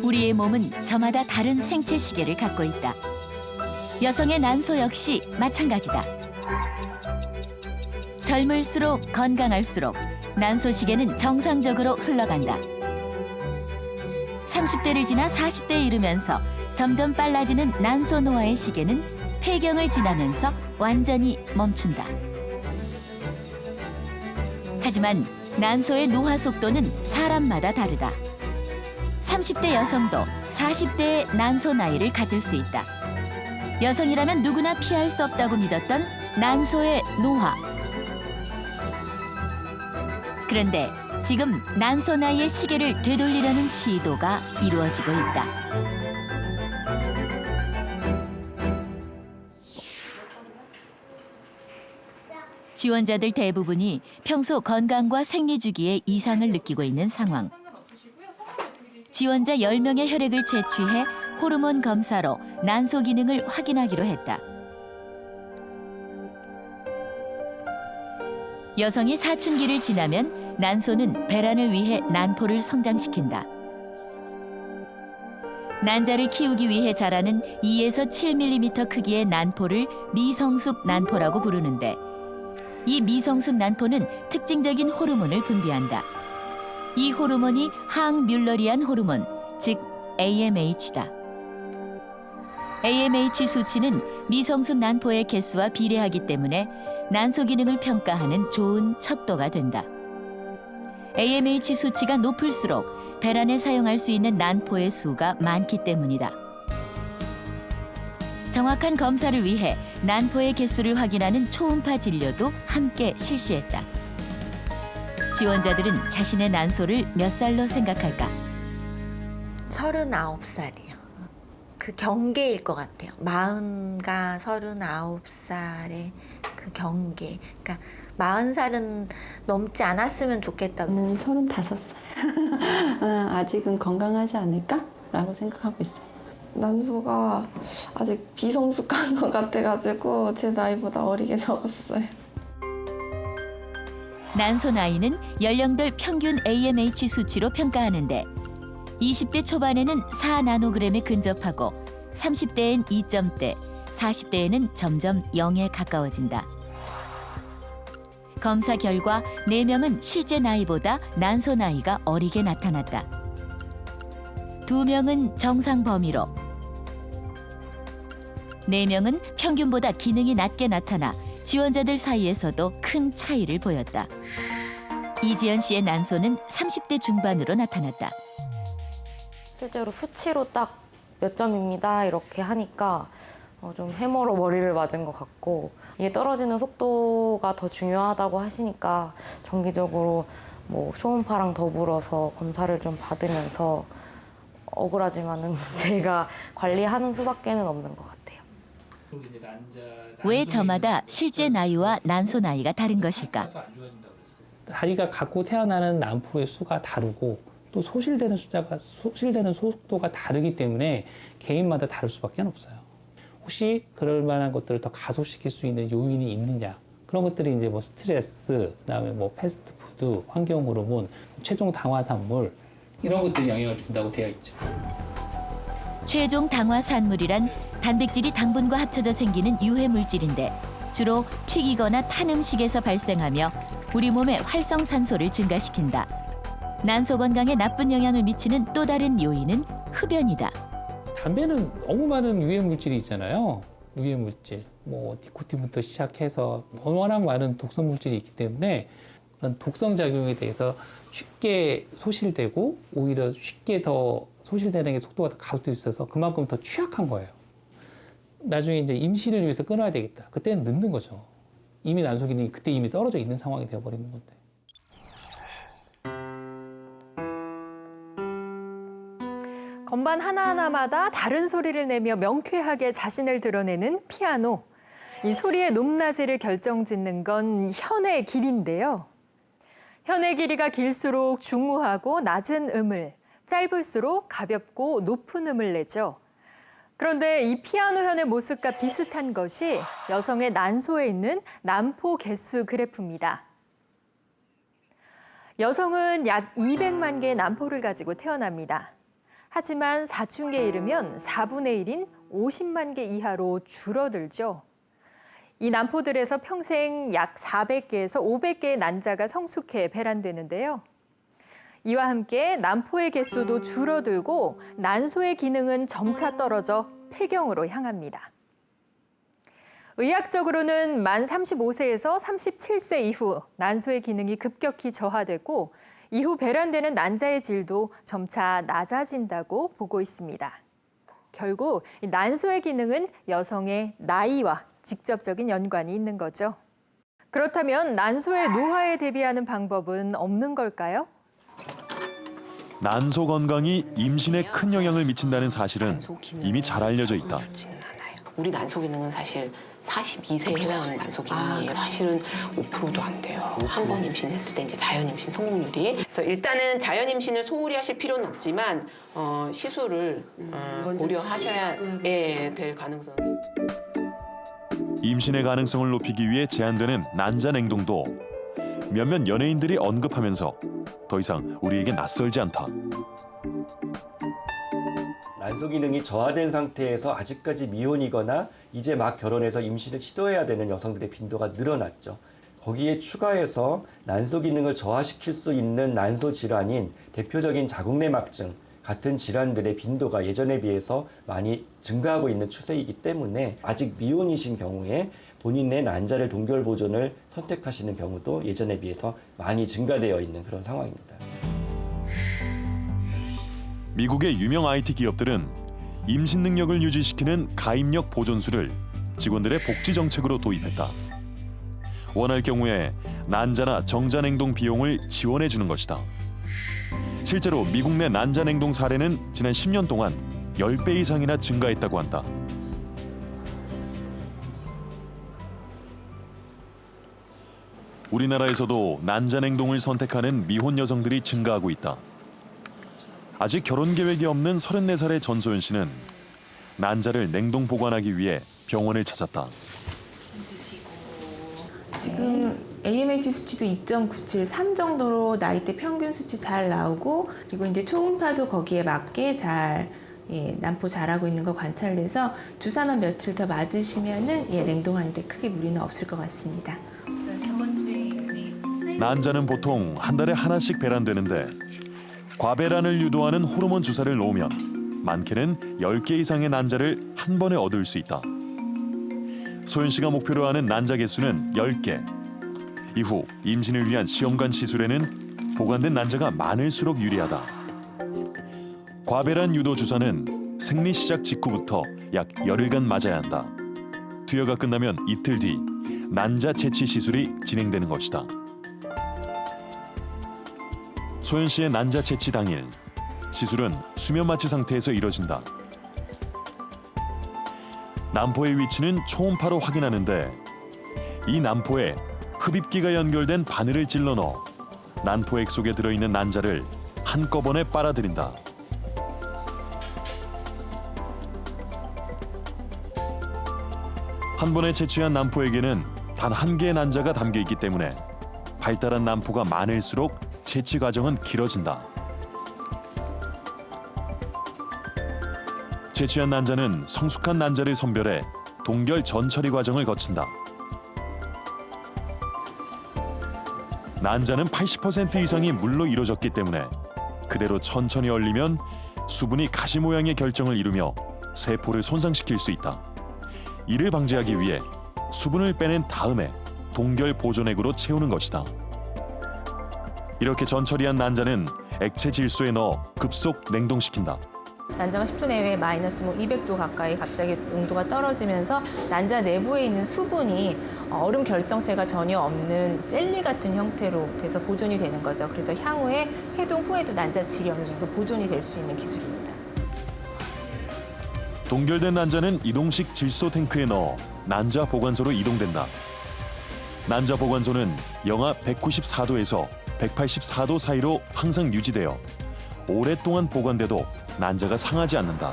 우리의 몸은 저마다 다른 생체 시계를 갖고 있다. 여성의 난소 역시 마찬가지다. 젊을수록 건강할수록 난소 시계는 정상적으로 흘러간다. 30대를 지나 40대에 이르면서 점점 빨라지는 난소 노화의 시계는 폐경을 지나면서 완전히 멈춘다. 하지만 난소의 노화 속도는 사람마다 다르다. 30대 여성도 40대의 난소 나이를 가질 수 있다. 여성이라면 누구나 피할 수 없다고 믿었던 난소의 노화. 그런데 지금 난소 나이의 시계를 되돌리려는 시도가 이루어지고 있다. 지원자들 대부분이 평소 건강과 생리 주기에 이상을 느끼고 있는 상황. 지원자 10명의 혈액을 채취해 호르몬 검사로 난소 기능을 확인하기로 했다. 여성이 사춘기를 지나면 난소는 배란을 위해 난포를 성장시킨다. 난자를 키우기 위해 자라는 2에서 7mm 크기의 난포를 미성숙 난포라고 부르는데 이 미성숙 난포는 특징적인 호르몬을 분비한다. 이 호르몬이 항뮬러리안 호르몬, 즉 AMH다. AMH 수치는 미성숙 난포의 개수와 비례하기 때문에 난소 기능을 평가하는 좋은 척도가 된다. AMH 수치가 높을수록 배란에 사용할 수 있는 난포의 수가 많기 때문이다. 정확한 검사를 위해 난포의 개수를 확인하는 초음파 진료도 함께 실시했다. 지원자들은 자신의 난소를 몇 살로 생각할까? 39살이요. 그 경계일 것 같아요. 40과 39살의 그 경계. 그러니까 40살은 넘지 않았으면 좋겠다고. 저는 35살. 아직은 건강하지 않을까라고 생각하고 있어요. 난소가 아직 비성숙한 것 같아가지고 제 나이보다 어리게 적었어요. 난소 나이는 연령별 평균 AMH 수치로 평가하는데 20대 초반에는 4나노그램에 근접하고 30대엔 2점대, 40대에는 점점 0에 가까워진다. 검사 결과 4명은 실제 나이보다 난소 나이가 어리게 나타났다. 2명은 정상 범위로 4명은 평균보다 기능이 낮게 나타나 지원자들 사이에서도 큰 차이를 보였다. 이지연 씨의 난소는 30대 중반으로 나타났다. 실제로 수치로 딱 몇 점입니다 이렇게 하니까 좀 해머로 머리를 맞은 것 같고 이게 떨어지는 속도가 더 중요하다고 하시니까 정기적으로 뭐 초음파랑 더불어서 검사를 좀 받으면서 억울하지만은 제가 관리하는 수밖에는 없는 것 같아요. 왜 저마다 실제 나이와 난소 나이가 다른 것일까? 아이가 갖고 태어나는 난포의 수가 다르고 또 소실되는 속도가 다르기 때문에 개인마다 다를 수밖에 없어요. 혹시 그럴 만한 것들을 더 가속시킬 수 있는 요인이 있느냐? 그런 것들이 이제 뭐 스트레스, 그다음에 뭐 패스트푸드, 환경 호르몬, 최종 당화산물 이런 것들이 영향을 준다고 되어 있죠. 최종 당화산물이란 단백질이 당분과 합쳐져 생기는 유해 물질인데 주로 튀기거나 탄 음식에서 발생하며 우리 몸의 활성산소를 증가시킨다. 난소 건강에 나쁜 영향을 미치는 또 다른 요인은 흡연이다. 담배는 너무 많은 유해 물질이 있잖아요. 유해 물질, 뭐 니코틴부터 시작해서 워낙 많은 독성 물질이 있기 때문에 그런 독성 작용에 대해서 쉽게 소실되고 오히려 쉽게 더 소실되는 게 속도가 더 가속도 있어서 그만큼 더 취약한 거예요. 나중에 이제 임신을 위해서 끊어야 되겠다. 그때는 늦는 거죠. 이미 난소 기능이 그때 이미 떨어져 있는 상황이 되어버리는 건데. 건반 하나하나마다 다른 소리를 내며 명쾌하게 자신을 드러내는 피아노. 이 소리의 높낮이를 결정짓는 건 현의 길인데요. 현의 길이가 길수록 중후하고 낮은 음을, 짧을수록 가볍고 높은 음을 내죠. 그런데 이 피아노 현의 모습과 비슷한 것이 여성의 난소에 있는 난포 개수 그래프입니다. 여성은 약 200만 개의 난포를 가지고 태어납니다. 하지만 사춘기에 이르면 4분의 1인 50만 개 이하로 줄어들죠. 이 난포들에서 평생 약 400개에서 500개의 난자가 성숙해 배란되는데요. 이와 함께 난포의 개수도 줄어들고 난소의 기능은 점차 떨어져 폐경으로 향합니다. 의학적으로는 만 35세에서 37세 이후 난소의 기능이 급격히 저하되고 이후 배란되는 난자의 질도 점차 낮아진다고 보고 있습니다. 결국 난소의 기능은 여성의 나이와 직접적인 연관이 있는 거죠. 그렇다면 난소의 노화에 대비하는 방법은 없는 걸까요? 난소 건강이 임신에 큰 영향을 미친다는 사실은 이미 잘 알려져 있다. 우리 난소 기능은 사실 42세에 해당하는 난소 기능이에요. 사실은 5%도 안 돼요. 한 번 임신했을 때 이제 자연 임신 성공률이. 그래서 일단은 자연 임신을 소홀히 하실 필요는 없지만 시술을 고려하셔야 될 가능성이. 임신의 가능성을 높이기 위해 제한되는 난자 냉동도 몇몇 연예인들이 언급하면서 더 이상 우리에게 낯설지 않다. 난소 기능이 저하된 상태에서 아직까지 미혼이거나 이제 막 결혼해서 임신을 시도해야 되는 여성들의 빈도가 늘어났죠. 거기에 추가해서 난소 기능을 저하시킬 수 있는 난소 질환인 대표적인 자궁내막증 같은 질환들의 빈도가 예전에 비해서 많이 증가하고 있는 추세이기 때문에 아직 미혼이신 경우에 본인의 난자를 동결 보존을 선택하시는 경우도 예전에 비해서 많이 증가되어 있는 그런 상황입니다. 미국의 유명 IT 기업들은 임신 능력을 유지시키는 가입력 보존술을 직원들의 복지 정책으로 도입했다. 원할 경우에 난자나 정자 냉동 비용을 지원해 주는 것이다. 실제로 미국 내 난자 냉동 사례는 지난 10년 동안 10배 이상이나 증가했다고 한다. 우리나라에서도 난자 냉동을 선택하는 미혼 여성들이 증가하고 있다. 아직 결혼 계획이 없는 34살의 전소연 씨는 난자를 냉동 보관하기 위해 병원을 찾았다. 지금 AMH 수치도 2.97, 3 정도로 나이대 평균 수치 잘 나오고 그리고 이제 초음파도 거기에 맞게 잘 난포 잘하고 있는 거 관찰돼서 주사만 며칠 더 맞으시면은 냉동하는데 크게 무리는 없을 것 같습니다. 난자는 보통 한 달에 하나씩 배란되는데 과배란을 유도하는 호르몬 주사를 놓으면 많게는 10개 이상의 난자를 한 번에 얻을 수 있다. 소연 씨가 목표로 하는 난자 개수는 10개. 이후 임신을 위한 시험관 시술에는 보관된 난자가 많을수록 유리하다. 과배란 유도 주사는 생리 시작 직후부터 약 열흘간 맞아야 한다. 투여가 끝나면 이틀 뒤 난자 채취 시술이 진행되는 것이다. 소연 씨의 난자 채취 당일 시술은 수면 마취 상태에서 이뤄진다. 난포의 위치는 초음파로 확인하는데 이 난포에 흡입기가 연결된 바늘을 찔러 넣어 난포액 속에 들어있는 난자를 한꺼번에 빨아들인다. 한 번에 채취한 난포액에는 단 한 개의 난자가 담겨 있기 때문에 발달한 난포가 많을수록 채취 과정은 길어진다. 채취한 난자는 성숙한 난자를 선별해 동결 전처리 과정을 거친다. 난자는 80% 이상이 물로 이루어졌기 때문에 그대로 천천히 얼리면 수분이 가시 모양의 결정을 이루며 세포를 손상시킬 수 있다. 이를 방지하기 위해 수분을 빼낸 다음에 동결 보존액으로 채우는 것이다. 이렇게 전처리한 난자는 액체 질소에 넣어 급속 냉동시킨다. 난자가 10초 내외에 마이너스 200도 가까이 갑자기 농도가 떨어지면서 난자 내부에 있는 수분이 얼음 결정체가 전혀 없는 젤리 같은 형태로 돼서 보존이 되는 거죠. 그래서 향후에 해동 후에도 난자 질이 어느 정도 보존이 될 수 있는 기술입니다. 동결된 난자는 이동식 질소 탱크에 넣어 난자 보관소로 이동된다. 난자 보관소는 영하 194도에서 184도 사이로 항상 유지되어 오랫동안 보관돼도 난자가 상하지 않는다.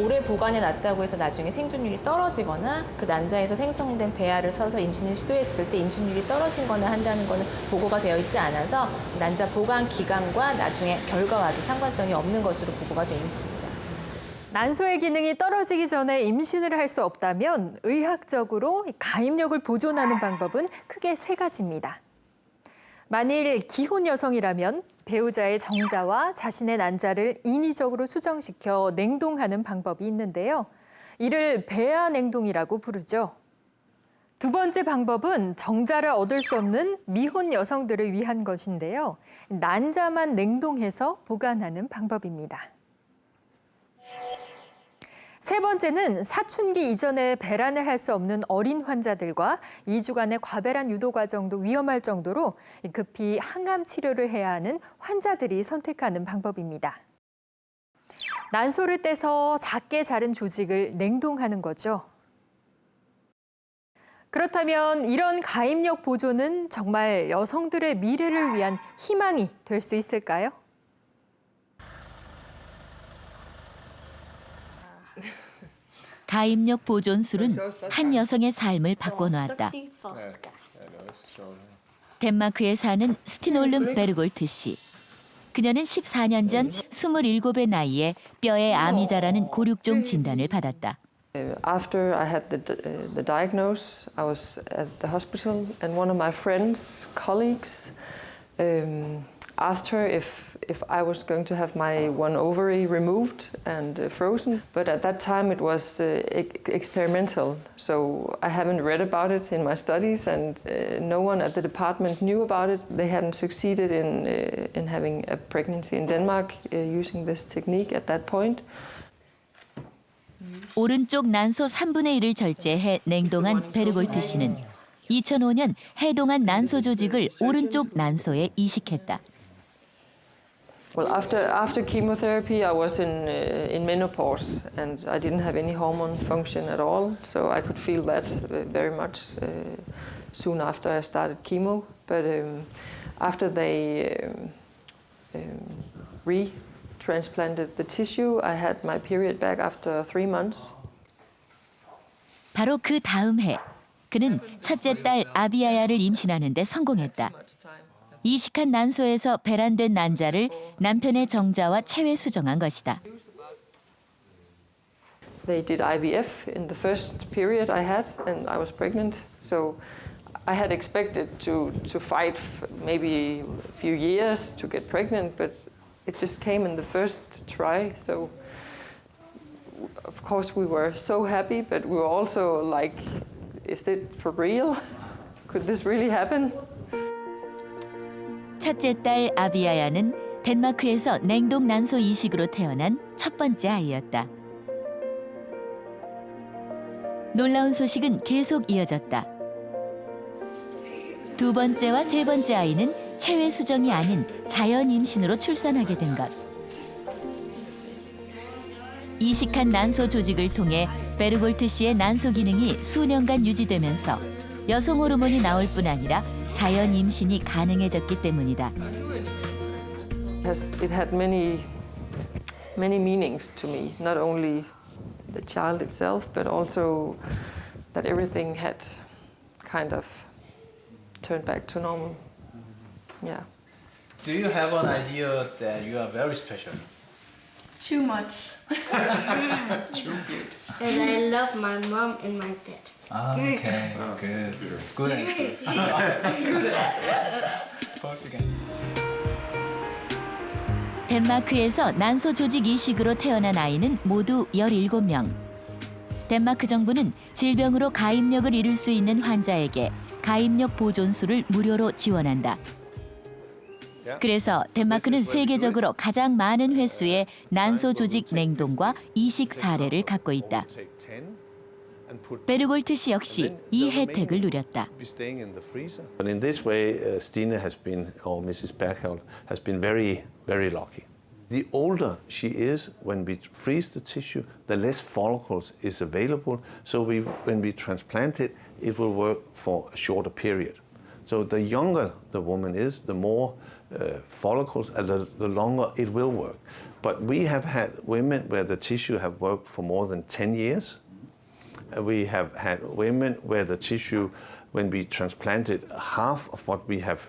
오래 보관해 놨다고 해서 나중에 생존율이 떨어지거나 그 난자에서 생성된 배아를 써서 임신을 시도했을 때 임신율이 떨어진 거나 한다는 거는 보고가 되어 있지 않아서 난자 보관 기간과 나중에 결과와도 상관성이 없는 것으로 보고가 되어 있습니다. 난소의 기능이 떨어지기 전에 임신을 할 수 없다면 의학적으로 가임력을 보존하는 방법은 크게 세 가지입니다. 만일 기혼 여성이라면 배우자의 정자와 자신의 난자를 인위적으로 수정시켜 냉동하는 방법이 있는데요. 이를 배아 냉동이라고 부르죠. 두 번째 방법은 정자를 얻을 수 없는 미혼 여성들을 위한 것인데요. 난자만 냉동해서 보관하는 방법입니다. 세 번째는 사춘기 이전에 배란을 할 수 없는 어린 환자들과 2주간의 과배란 유도 과정도 위험할 정도로 급히 항암 치료를 해야 하는 환자들이 선택하는 방법입니다. 난소를 떼서 작게 자른 조직을 냉동하는 거죠. 그렇다면 이런 가임력 보존은 정말 여성들의 미래를 위한 희망이 될 수 있을까요? 가임력 보존술은 한 여성의 삶을 바꿔놓았다. 덴마크에 사는 스티놀름 베르골트 씨. 그녀는 14년 전 27의 나이에 뼈에 암이 자라는 고륙종 진단을 받았다. After I had the diagnosis, I was at the hospital, and one of my friends, colleagues, asked her if I was going to have my one ovary removed and frozen. But at that time it was experimental, so I haven't read about it in my studies, and no one at the department knew about it. They hadn't succeeded in having a pregnancy in Denmark using this technique at that point. 오른쪽 난소 3분의 1을 절제해 냉동한 베르골트 씨는 2005년 해동한 난소 조직을 오른쪽 난소에 이식했다. Well, after chemotherapy, I was in menopause, and I didn't have any hormone function at all. So I could feel that very much soon after I started chemo. But after they retransplanted the tissue, I had my period back after 3 months. 바로 그 다음 해, 그는 첫째 딸 아비아야를 임신하는 데 성공했다. 이식한 난소에서 배란된 난자를 남편의 정자와 체외 수정한 것이다. They did IVF in the first period I had, and I was pregnant. So I had expected to fight maybe a few years to get pregnant, but it just came in the first try. So of course we were so happy, but we were also like, is it for real? Could this really happen? 첫째 딸 아비아야는 덴마크에서 냉동 난소 이식으로 태어난 첫 번째 아이였다. 놀라운 소식은 계속 이어졌다. 두 번째와 세 번째 아이는 체외 수정이 아닌 자연 임신으로 출산하게 된 것. 이식한 난소 조직을 통해 베르골트 씨의 난소 기능이 수년간 유지되면서 여성 호르몬이 나올 뿐 아니라 자연 임신이 가능해졌기 때문이다. It had many meanings to me, not only the child itself, but also that everything had kind of turned back to normal. Yeah. Do you have an idea that you are very special? Too much. Too good. And I love my mom and my dad. Okay, good. Good answer. Perfect. 덴마크에서 난소 조직 이식으로 태어난 아이는 모두 17명. 덴마크 정부는 질병으로 가임력을 잃을 수 있는 환자에게 가임력 보존술을 무료로 지원한다. 그래서 덴마크는 세계적으로 가장 많은 횟수의 난소 조직 냉동과 이식 사례를 갖고 있다. 베르골트 씨 역시 이 혜택을 누렸다. And in this way, Stine has been, or Mrs. Bergholt, has been very, very lucky. The older she is, when we freeze the tissue, the less follicles is available. So when we transplant it, it will work for a shorter period. So the younger the woman is, the more follicles, the longer it will work. But we have had women where the tissue have worked for more than 10 years. We have had women where the tissue, when we transplanted half of what we have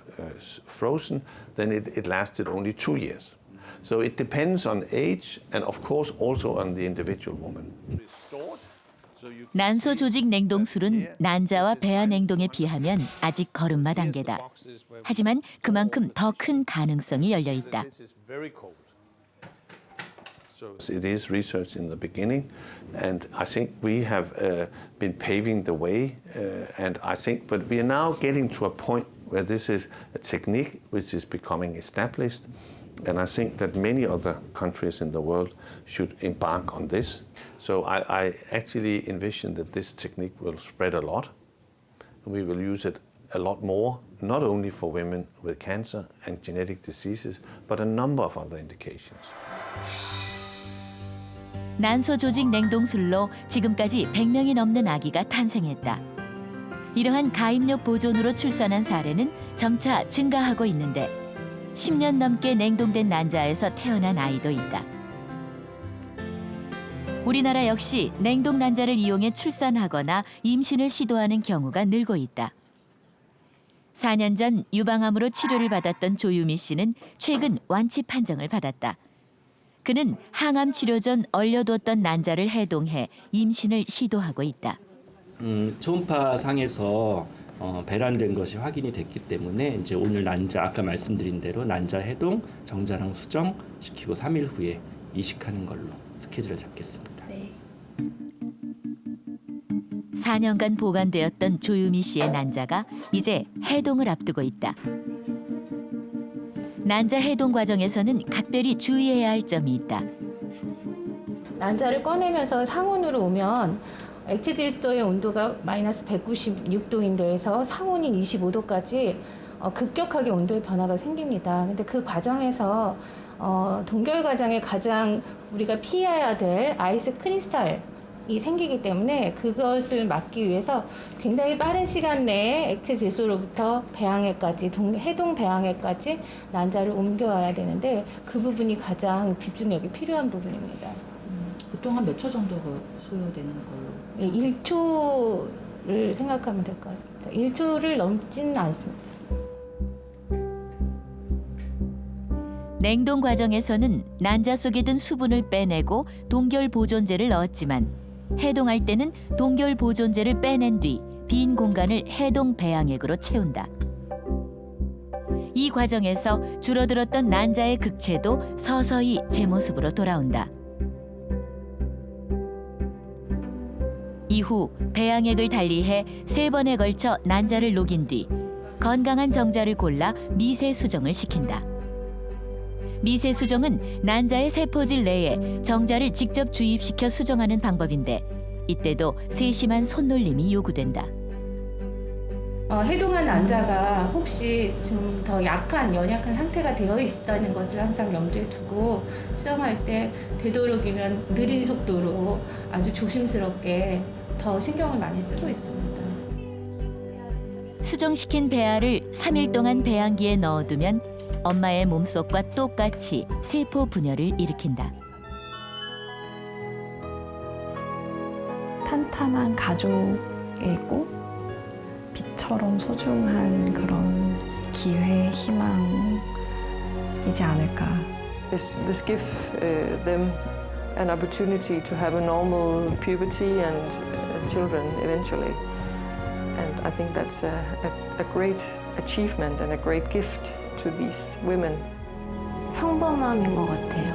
frozen, then it lasted only 2 years. So it depends on age and of course also on the individual woman. 난소 조직 냉동술은 난자와 배아 냉동에 비하면 아직 걸음마 단계다. 하지만 그만큼 더 큰 가능성이 열려 있다. It is research in the beginning, and I think we have been paving the way, but we are now getting to a point where this is a technique which is becoming established, and I think that many other countries in the world should embark on this. So I actually envision that this technique will spread a lot. We will use it a lot more, not only for women with cancer and genetic diseases, but a number of other indications. 난소 조직 냉동술로 지금까지 100명이 넘는 아기가 탄생했다. 이러한 가입력 보존으로 출산한 사례는 점차 증가하고 있는데 10년 넘게 냉동된 난자에서 태어난 아이도 있다. 우리나라 역시 냉동 난자를 이용해 출산하거나 임신을 시도하는 경우가 늘고 있다. 4년 전 유방암으로 치료를 받았던 조유미 씨는 최근 완치 판정을 받았다. 그는 항암 치료 전 얼려뒀던 난자를 해동해 임신을 시도하고 있다. 초음파 상에서 배란된 것이 확인이 됐기 때문에 이제 오늘 난자 아까 말씀드린 대로 난자 해동, 정자랑 수정 시키고 3일 후에 이식하는 걸로 스케줄을 잡겠습니다. 네. 4년간 보관되었던 조유미 씨의 난자가 이제 해동을 앞두고 있다. 난자 해동 과정에서는 각별히 주의해야 할 점이 있다. 난자를 꺼내면서 상온으로 오면 액체 질소의 온도가 마이너스 196도인데에서 상온인 25도까지 급격하게 온도의 변화가 생깁니다. 근데 그 과정에서 동결 과정에 가장 우리가 피해야 될 아이스 크리스탈이 생기기 때문에 그것을 막기 위해서 굉장히 빠른 시간 내에 액체 질소로부터 배양해까지 해동 배양해까지 난자를 옮겨와야 되는데 그 부분이 가장 집중력이 필요한 부분입니다. 보통 한 몇 초 정도가 소요되는 걸로? 네, 1초를 생각하면 될 것 같습니다. 1초를 넘지는 않습니다. 냉동 과정에서는 난자 속에 든 수분을 빼내고 동결 보존제를 넣었지만 해동할 때는 동결 보존제를 빼낸 뒤 빈 공간을 해동 배양액으로 채운다. 이 과정에서 줄어들었던 난자의 극체도 서서히 제 모습으로 돌아온다. 이후 배양액을 달리해 3번에 걸쳐 난자를 녹인 뒤 건강한 정자를 골라 미세 수정을 시킨다. 미세 수정은 난자의 세포질 내에 정자를 직접 주입시켜 수정하는 방법인데 이때도 세심한 손놀림이 요구된다. 해동한 난자가 혹시 좀 더 연약한 상태가 되어 있다는 것을 항상 염두에 두고 수정할 때 되도록이면 느린 속도로 아주 조심스럽게 더 신경을 많이 쓰고 있습니다. 수정시킨 배아를 3일 동안 배양기에 넣어두면 엄마의 몸속과 똑같이 세포 분열을 일으킨다. 탄탄한 가족의 꿈? 빛처럼 소중한 그런 기회, 희망이지 않을까. This give them an opportunity to have a normal puberty and children eventually. And I think that's a great achievement and a great gift to these women. 평범함인 것 같아요.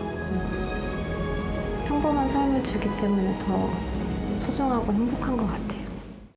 평범한 삶을 주기 때문에 더 소중하고 행복한 것 같아요.